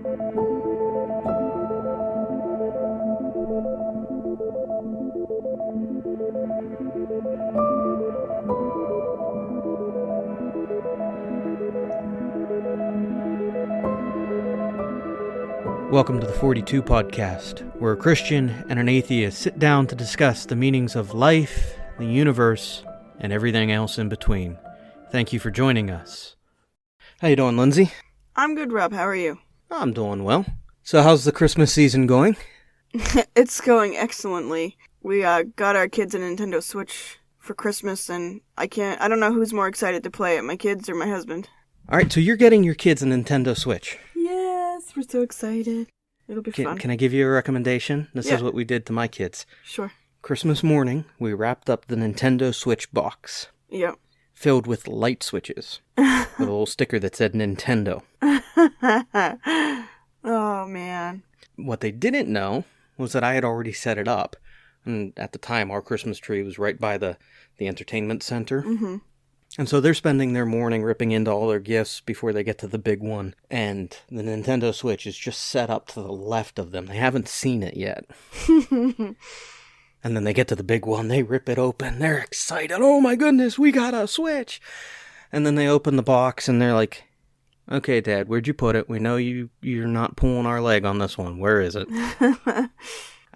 Welcome to the 42 Podcast, where a Christian and an atheist sit down to discuss the meanings of life, the universe, and everything else in between. Thank you for joining us. How you doing, Lindsey? I'm good, Rob. How are you? I'm doing well. So how's the Christmas season going? It's going excellently. We got our kids a Nintendo Switch for Christmas, and I don't know who's more excited to play it, my kids or my husband. Alright, so you're getting your kids a Nintendo Switch. Yes, we're so excited. It'll be fun. Can I give you a recommendation? This is what we did to my kids. Sure. Christmas morning, we wrapped up the Nintendo Switch box. Yep. Filled with light switches. With a little sticker that said Nintendo. Oh, man. What they didn't know was that I had already set it up. And at the time, our Christmas tree was right by the entertainment center. Mm-hmm. And so they're spending their morning ripping into all their gifts before they get to the big one. And the Nintendo Switch is just set up to the left of them. They haven't seen it yet. And then they get to the big one. They rip it open. They're excited. Oh my goodness, we got a Switch. And then they open the box and they're like, okay, Dad, where'd you put it? We know you're not pulling our leg on this one. Where is it? I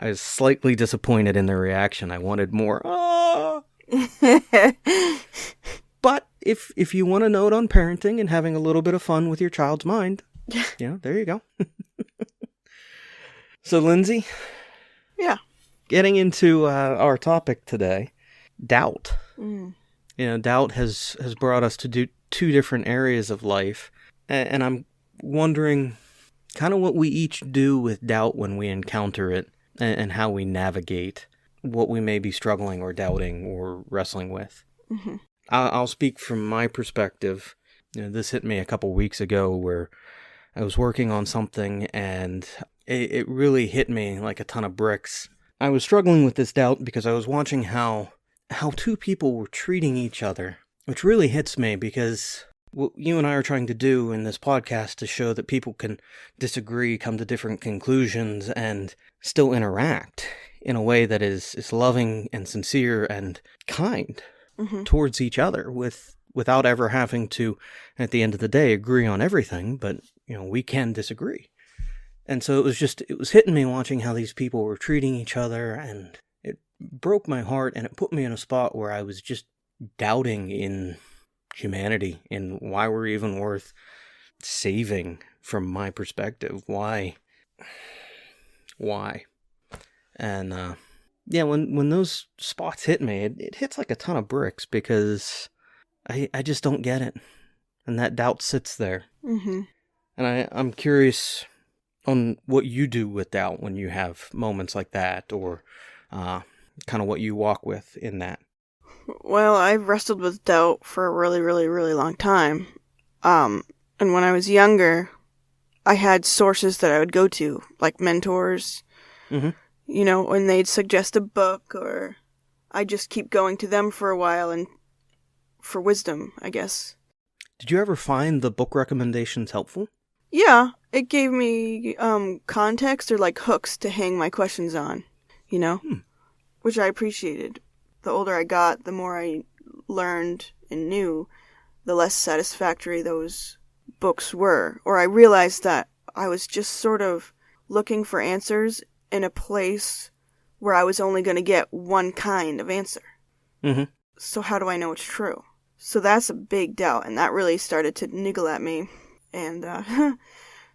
was slightly disappointed in their reaction. I wanted more. Oh! But if you want a note on parenting and having a little bit of fun with your child's mind, there you go. So, Lindsey? Yeah. Getting into our topic today, doubt. Mm. Doubt has brought us to do two different areas of life. And I'm wondering kind of what we each do with doubt when we encounter it and how we navigate what we may be struggling or doubting or wrestling with. Mm-hmm. I'll speak from my perspective. This hit me a couple weeks ago where I was working on something and it really hit me like a ton of bricks. I was struggling with this doubt because I was watching how two people were treating each other, which really hits me because what you and I are trying to do in this podcast is show that people can disagree, come to different conclusions, and still interact in a way that is loving and sincere and kind. Mm-hmm. Towards each other without ever having to, at the end of the day, agree on everything, but, we can disagree. And so it was hitting me watching how these people were treating each other, and it broke my heart, and it put me in a spot where I was just doubting in humanity, in why we're even worth saving from my perspective. Why? And, when those spots hit me, it hits like a ton of bricks because I just don't get it. And that doubt sits there. Mm-hmm. And I'm curious on what you do with doubt when you have moments like that or kind of what you walk with in that. Well, I've wrestled with doubt for a really, really, really long time. And when I was younger, I had sources that I would go to, like mentors. Mm-hmm. When they'd suggest a book, or I'd just keep going to them for a while and for wisdom, I guess. Did you ever find the book recommendations helpful? Yeah, it gave me context or like hooks to hang my questions on, which I appreciated. The older I got, the more I learned and knew, the less satisfactory those books were. Or I realized that I was just sort of looking for answers in a place where I was only going to get one kind of answer. Mm-hmm. So how do I know it's true? So that's a big doubt, and that really started to niggle at me. And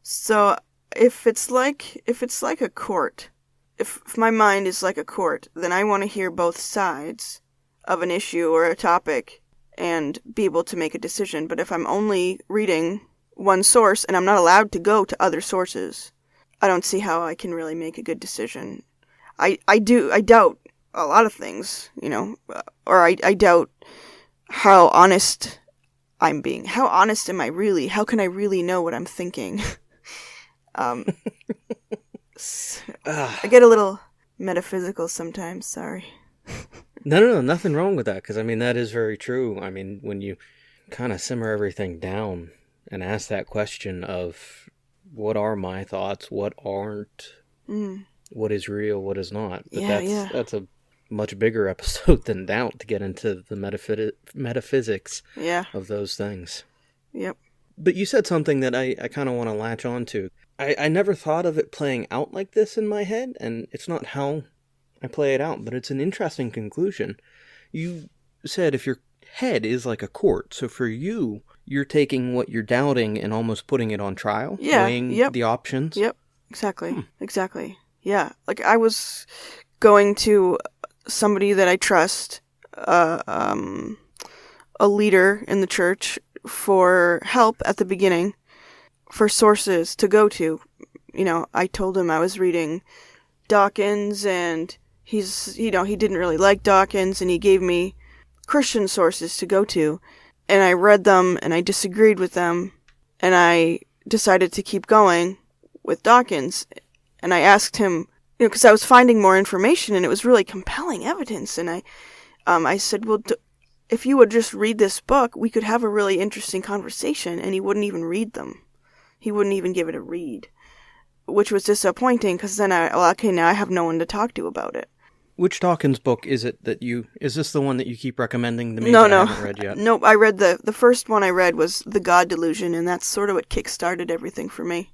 so if it's like a court, if my mind is like a court, then I want to hear both sides of an issue or a topic and be able to make a decision. But if I'm only reading one source and I'm not allowed to go to other sources, I don't see how I can really make a good decision. I doubt a lot of things, or I doubt how honest I'm being. How honest am I really? How can I really know what I'm thinking? I get a little metaphysical sometimes, sorry. No, nothing wrong with that, because, that is very true. When you kind of simmer everything down and ask that question of, what are my thoughts, what aren't, what is real, what is not. But that's a much bigger episode than doubt to get into the metaphysics of those things. Yep. But you said something that I kind of want to latch on to. I never thought of it playing out like this in my head, and it's not how I play it out, but it's an interesting conclusion. You said if your head is like a court, so for you, you're taking what you're doubting and almost putting it on trial, weighing the options. Yep, exactly. Yeah, like I was going to somebody that I trust, a leader in the church, for help at the beginning, for sources to go to. You know, I told him I was reading Dawkins, and he didn't really like Dawkins, and he gave me Christian sources to go to, and I read them, and I disagreed with them, and I decided to keep going with Dawkins, and I asked him, because I was finding more information, and it was really compelling evidence, and I said, well, if you would just read this book, we could have a really interesting conversation, and he wouldn't even read them. He wouldn't even give it a read, which was disappointing, because then now I have no one to talk to about it. Which Dawkins book is it is this the one that you keep recommending to me No. that I haven't read yet? Nope, I read the first one I read was The God Delusion, and that's sort of what kick-started everything for me.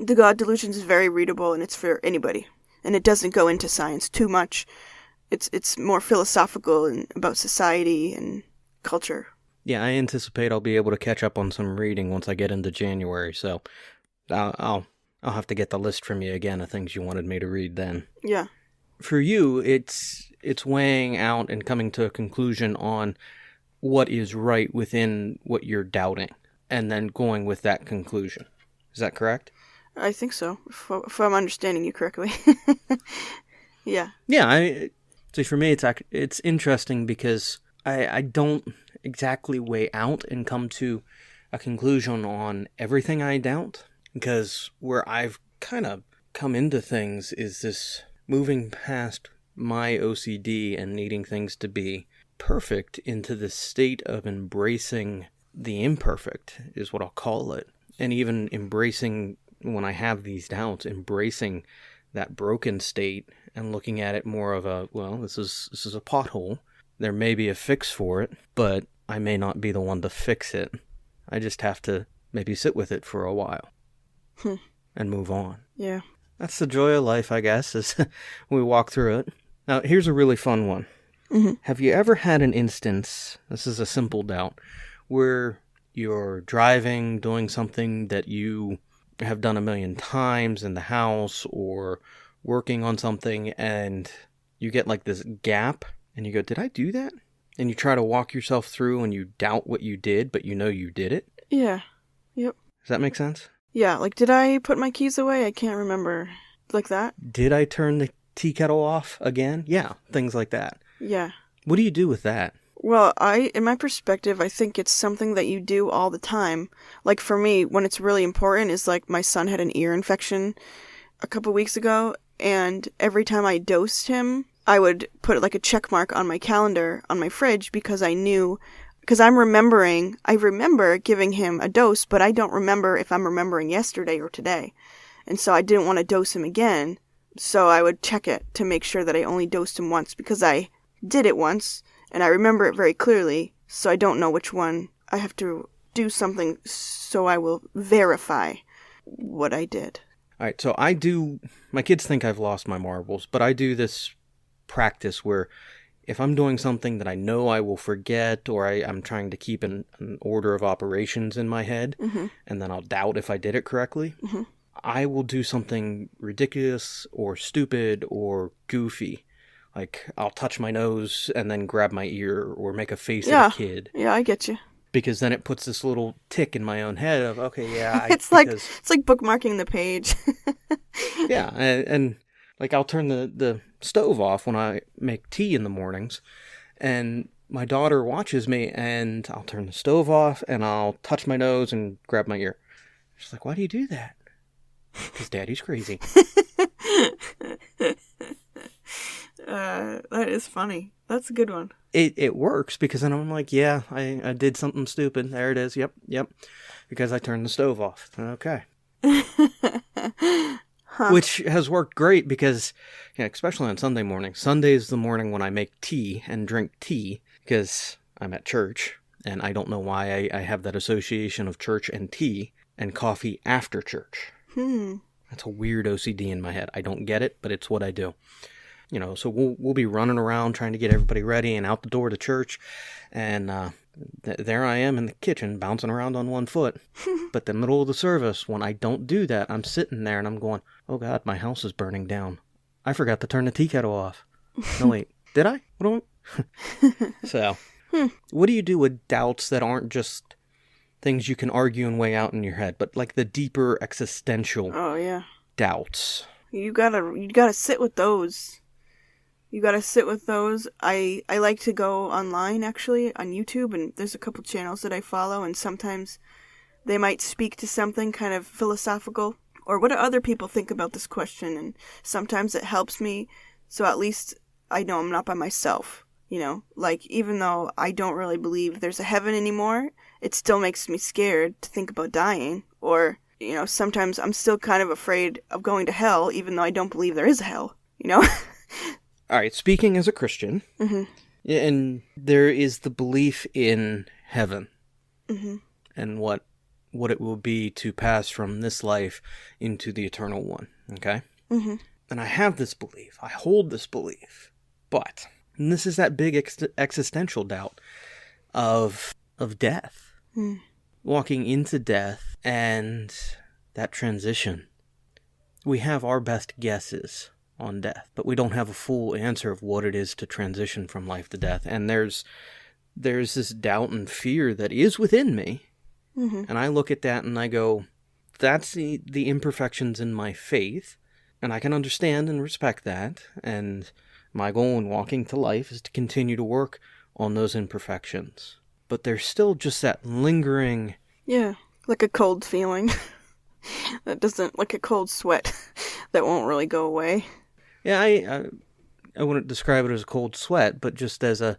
The God Delusion is very readable, and it's for anybody, and it doesn't go into science too much. It's more philosophical and about society and culture. Yeah, I anticipate I'll be able to catch up on some reading once I get into January, so I'll have to get the list from you again of things you wanted me to read then. Yeah. For you, it's weighing out and coming to a conclusion on what is right within what you're doubting, and then going with that conclusion. Is that correct? I think so, if I'm understanding you correctly. Yeah. Yeah, so for me, it's interesting because I don't exactly weigh out and come to a conclusion on everything I doubt, because where I've kind of come into things is this moving past my OCD and needing things to be perfect into the state of embracing the imperfect, is what I'll call it. And even embracing, when I have these doubts, embracing that broken state and looking at it more of a, well, this is a pothole. There may be a fix for it, but I may not be the one to fix it. I just have to maybe sit with it for a while and move on. Yeah. That's the joy of life, I guess, as we walk through it. Now, here's a really fun one. Mm-hmm. Have you ever had an instance, this is a simple doubt, where you're driving, doing something that you have done 1,000,000 times in the house, or working on something, and you get like this gap, and you go, did I do that? And you try to walk yourself through, and you doubt what you did, but you know you did it? Yeah. Yep. Does that make sense? Yeah, like, did I put my keys away? I can't remember. Like that? Did I turn the tea kettle off again? Yeah, things like that. Yeah. What do you do with that? Well, in my perspective, I think it's something that you do all the time. Like, for me, when it's really important is, like, my son had an ear infection a couple weeks ago, and every time I dosed him, I would put, like, a check mark on my calendar on my fridge, because I knew... Because I remember giving him a dose, but I don't remember if I'm remembering yesterday or today. And so I didn't want to dose him again, so I would check it to make sure that I only dosed him once, because I did it once, and I remember it very clearly, so I don't know which one. I have to do something so I will verify what I did. All right, so my kids think I've lost my marbles, but I do this practice where if I'm doing something that I know I will forget, or I'm trying to keep an order of operations in my head, and then I'll doubt if I did it correctly, I will do something ridiculous or stupid or goofy. Like, I'll touch my nose and then grab my ear, or make a face at a kid. Yeah, I get you. Because then it puts this little tick in my own head of, okay, yeah. It's like bookmarking the page. Yeah, and like, I'll turn the stove off when I make tea in the mornings, and my daughter watches me, and I'll turn the stove off, and I'll touch my nose and grab my ear. She's like, why do you do that? Because Daddy's crazy. That is funny. That's a good one. It works, because then I'm like, yeah, I did something stupid. There it is. Yep. Because I turned the stove off. Okay. Huh. Which has worked great because, especially on Sunday morning. Sunday is the morning when I make tea and drink tea because I'm at church, and I don't know why I have that association of church and tea and coffee after church. That's a weird OCD in my head. I don't get it, but it's what I do. So we'll be running around trying to get everybody ready and out the door to church, and there I am in the kitchen bouncing around on one foot. But the middle of the service, when I don't do that, I'm sitting there and I'm going, oh God, my house is burning down. I forgot to turn the tea kettle off. No, wait, did I? So, what do you do with doubts that aren't just things you can argue and weigh out in your head, but like the deeper existential doubts? You gotta sit with those. You gotta sit with those. I like to go online, actually, on YouTube, and there's a couple channels that I follow, and sometimes they might speak to something kind of philosophical, or what do other people think about this question, and sometimes it helps me, so at least I know I'm not by myself, Like, even though I don't really believe there's a heaven anymore, it still makes me scared to think about dying, or, sometimes I'm still kind of afraid of going to hell, even though I don't believe there is a hell, All right, speaking as a Christian, and there is the belief in heaven, and what it will be to pass from this life into the eternal one, okay? And I have this belief, I hold this belief, but, and this is that big existential doubt of death, walking into death, and that transition. We have our best guesses on death, but we don't have a full answer of what it is to transition from life to death. And there's this doubt and fear that is within me. And I look at that and I go, that's the imperfections in my faith, and I can understand and respect that. And my goal in walking to life is to continue to work on those imperfections. But there's still just that lingering... Yeah, like a cold feeling. That doesn't, like a cold sweat that won't really go away. Yeah, I wouldn't describe it as a cold sweat, but just as a,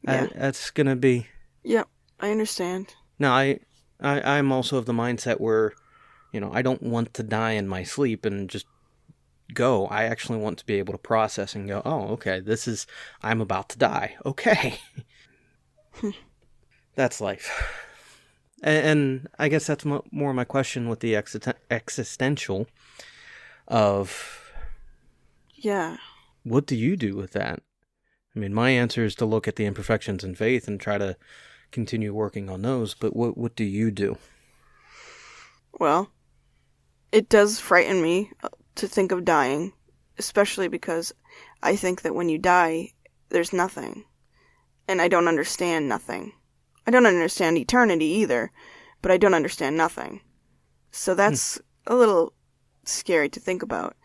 that's gonna be... Yep, I understand. No, I'm also of the mindset where, I don't want to die in my sleep and just go. I actually want to be able to process and go, oh, okay, I'm about to die. Okay. That's life. And I guess that's more my question with the existential of... Yeah. What do you do with that? I mean, my answer is to look at the imperfections in faith and try to continue working on those, but what do you do? Well, it does frighten me to think of dying, especially because I think that when you die, there's nothing. And I don't understand nothing. I don't understand eternity either, but I don't understand nothing. So that's a little scary to think about.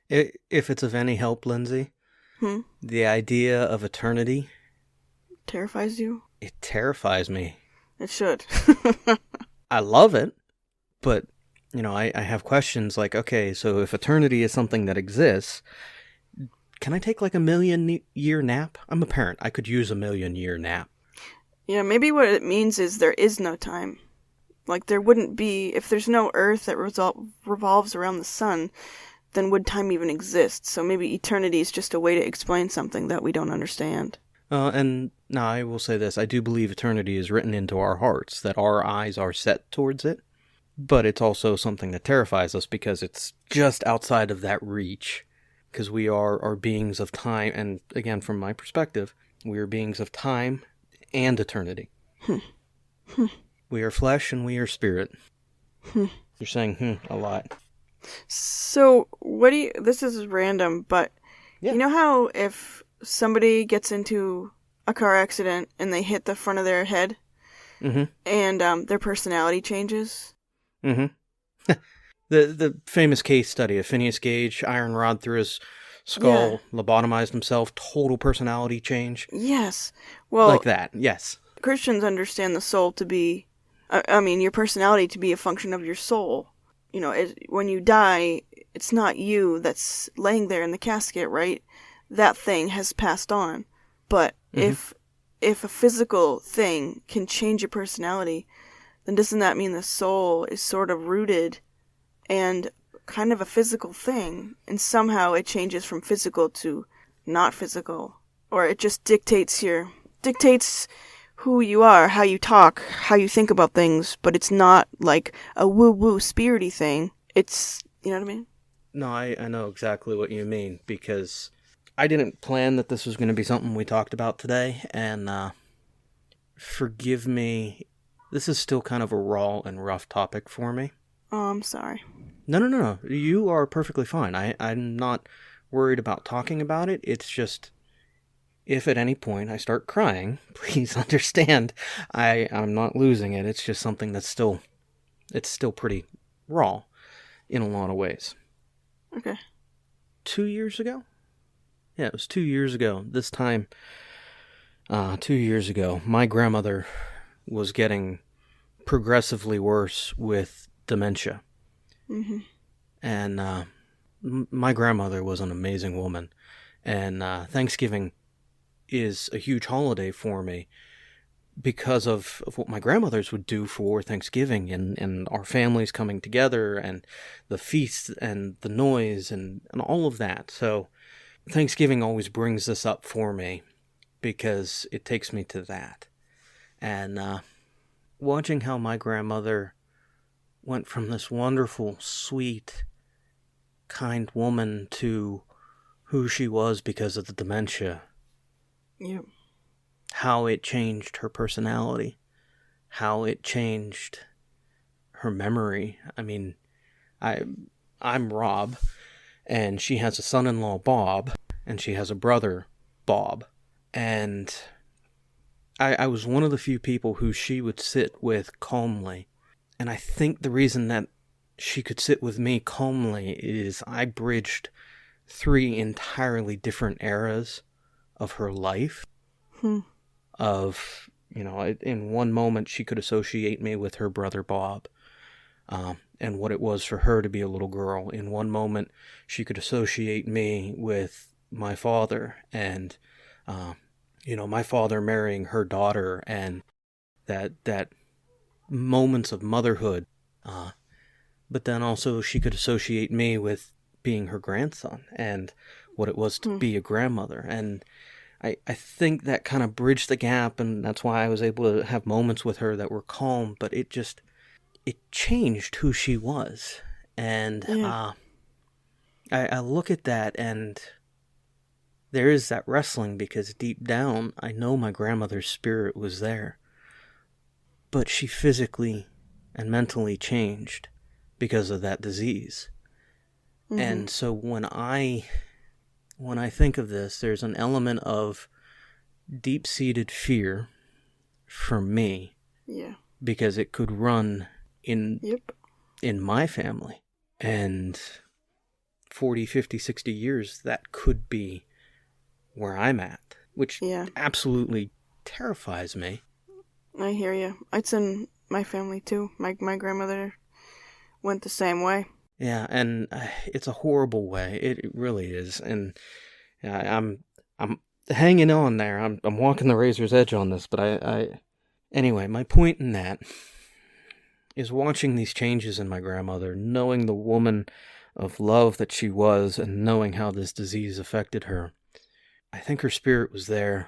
If it's of any help, Lindsay, the idea of eternity... Terrifies you? It terrifies me. It should. I love it, but, I have questions like, okay, so if eternity is something that exists, can I take like a 1,000,000-year nap? I'm a parent. I could use a 1,000,000-year nap. Yeah, maybe what it means is there is no time. Like, there wouldn't be... If there's no Earth that revolves around the sun, then would time even exist? So maybe eternity is just a way to explain something that we don't understand. And now I will say this. I do believe eternity is written into our hearts, that our eyes are set towards it. But it's also something that terrifies us because it's just outside of that reach. Because we are beings of time, and again, from my perspective, we are beings of time and eternity. We are flesh and we are spirit. You're saying a lot. So, this is random, but you know how if somebody gets into a car accident and they hit the front of their head, and their personality changes? The famous case study of Phineas Gage, iron rod through his skull, lobotomized himself, total personality change. Yes. Well, like that, yes. Christians understand the soul to be, your personality to be a function of your soul. When you die, it's not you that's laying there in the casket, right? That thing has passed on. But if a physical thing can change your personality, then doesn't that mean the soul is sort of rooted and kind of a physical thing, and somehow it changes from physical to not physical, or it just dictates who you are, how you talk, how you think about things, but it's not like a woo-woo spirity thing. It's, you know what I mean? No, I know exactly what you mean, because I didn't plan that this was going to be something we talked about today, and forgive me, this is still kind of a raw and rough topic for me. Oh, I'm sorry. No. You are perfectly fine. I'm not worried about talking about it. It's just, if at any point I start crying, please understand, I'm not losing it. It's just something that's still pretty raw in a lot of ways. Okay. 2 years ago? Yeah, it was 2 years ago. This time, 2 years ago, my grandmother was getting progressively worse with dementia. Mm-hmm. And my grandmother was an amazing woman. And Thanksgiving is a huge holiday for me because of what my grandmothers would do for Thanksgiving, and our families coming together, and the feasts and the noise and all of that. So Thanksgiving always brings this up for me because it takes me to that. And watching how my grandmother went from this wonderful, sweet, kind woman to who she was because of the dementia. Yep. How it changed her personality, how it changed her memory. I mean, I'm Rob, and she has a son-in-law, Bob, and she has a brother, Bob. And I was one of the few people who she would sit with calmly. And I think the reason that she could sit with me calmly is I bridged 3 entirely different eras of her life. Of, in one moment she could associate me with her brother Bob, and what it was for her to be a little girl. In one moment she could associate me with my father, and my father marrying her daughter, and that moments of motherhood. But then also she could associate me with being her grandson, and what it was to be a grandmother. And I think that kind of bridged the gap, and that's why I was able to have moments with her that were calm, but it changed who she was. And Yeah. I look at that, and there is that wrestling, because deep down, I know my grandmother's spirit was there. But she physically and mentally changed because of that disease. Mm-hmm. And so when I think of this, there's an element of deep-seated fear for me. Yeah. Because it could run in Yep. in my family. And 40, 50, 60 years, that could be where I'm at, which absolutely terrifies me. I hear you. It's in my family too. My grandmother went the same way. Yeah, and it's a horrible way. It really is. And I'm hanging on there. I'm walking the razor's edge on this, but anyway, my point in that is watching these changes in my grandmother, knowing the woman of love that she was, and knowing how this disease affected her. I think her spirit was there,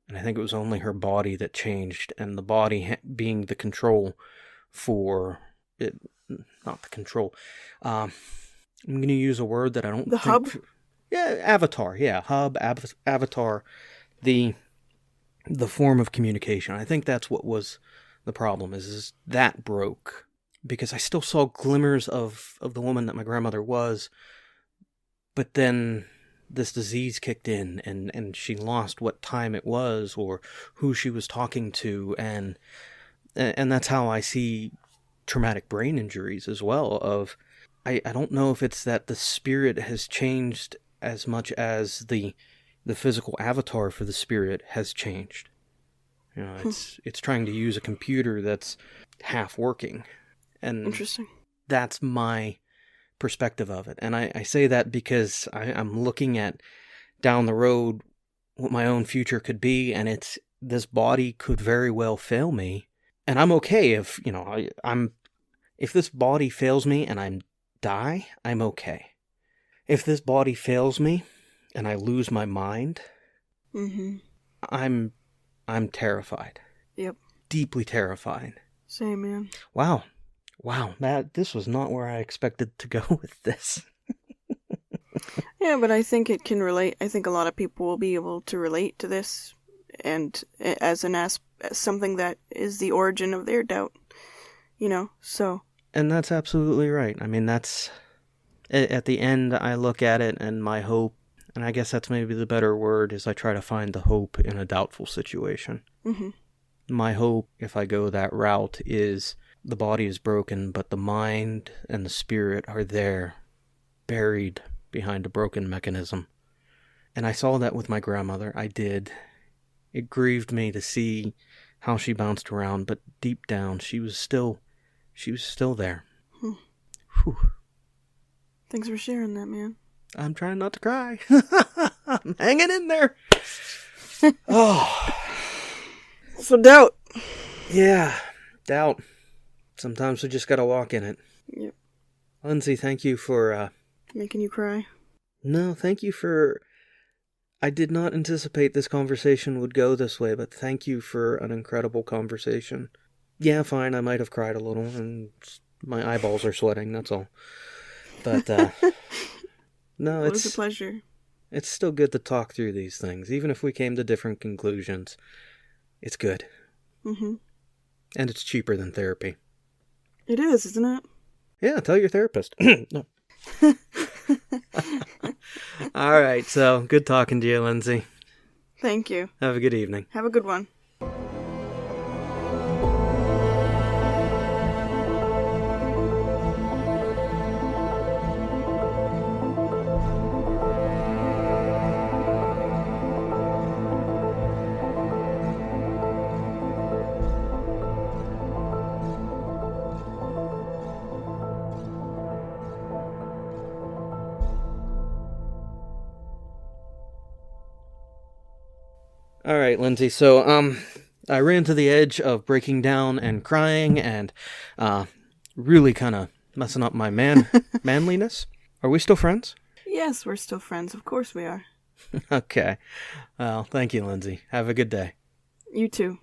and I think it was only her body that changed, and the body being the control for it, not the control. I'm going to use a word that I don't think... hub? Yeah, avatar. Yeah, hub, avatar, the form of communication. I think that's what was the problem, is that broke. Because I still saw glimmers of the woman that my grandmother was, but then this disease kicked in, and she lost what time it was, or who she was talking to, and that's how I see traumatic brain injuries as well. I don't know if it's that the spirit has changed as much as the physical avatar for the spirit has changed. It's trying to use a computer that's half working. And Interesting. That's my perspective of it. And I say that because I'm looking at down the road what my own future could be, and this body could very well fail me, And I'm okay if, if this body fails me and I die, I'm okay. If this body fails me and I lose my mind, Mm-hmm. I'm terrified. Yep. Deeply terrified. Same, man. Wow, this was not where I expected to go with this. Yeah, but I think it can relate. I think a lot of people will be able to relate to this, and as something that is the origin of their doubt, so. And that's absolutely right. I mean, that's, at the end, I look at it, and my hope, and I guess that's maybe the better word, is I try to find the hope in a doubtful situation. Mm-hmm. My hope, if I go that route, is the body is broken, but the mind and the spirit are there, buried behind a broken mechanism. And I saw that with my grandmother. I did. It grieved me to see how she bounced around, but deep down, she was still there. Whew. Thanks for sharing that, man. I'm trying not to cry. I'm hanging in there. Oh. So doubt. Yeah, doubt. Sometimes we just gotta walk in it. Yep. Lindsey, thank you for, Making you cry? No, thank you for... I did not anticipate this conversation would go this way, but thank you for an incredible conversation. Yeah, fine, I might have cried a little, and my eyeballs are sweating, that's all. But, no, It was a pleasure. It's still good to talk through these things, even if we came to different conclusions. It's good. Mm-hmm. And it's cheaper than therapy. It is, isn't it? Yeah, tell your therapist. No. All right, so good talking to you, Lindsey. Thank you. Have a good evening. Have a good one. All right, Lindsey. So, I ran to the edge of breaking down and crying and, really kind of messing up my manliness. Are we still friends? Yes, we're still friends. Of course we are. Okay. Well, thank you, Lindsey. Have a good day. You too.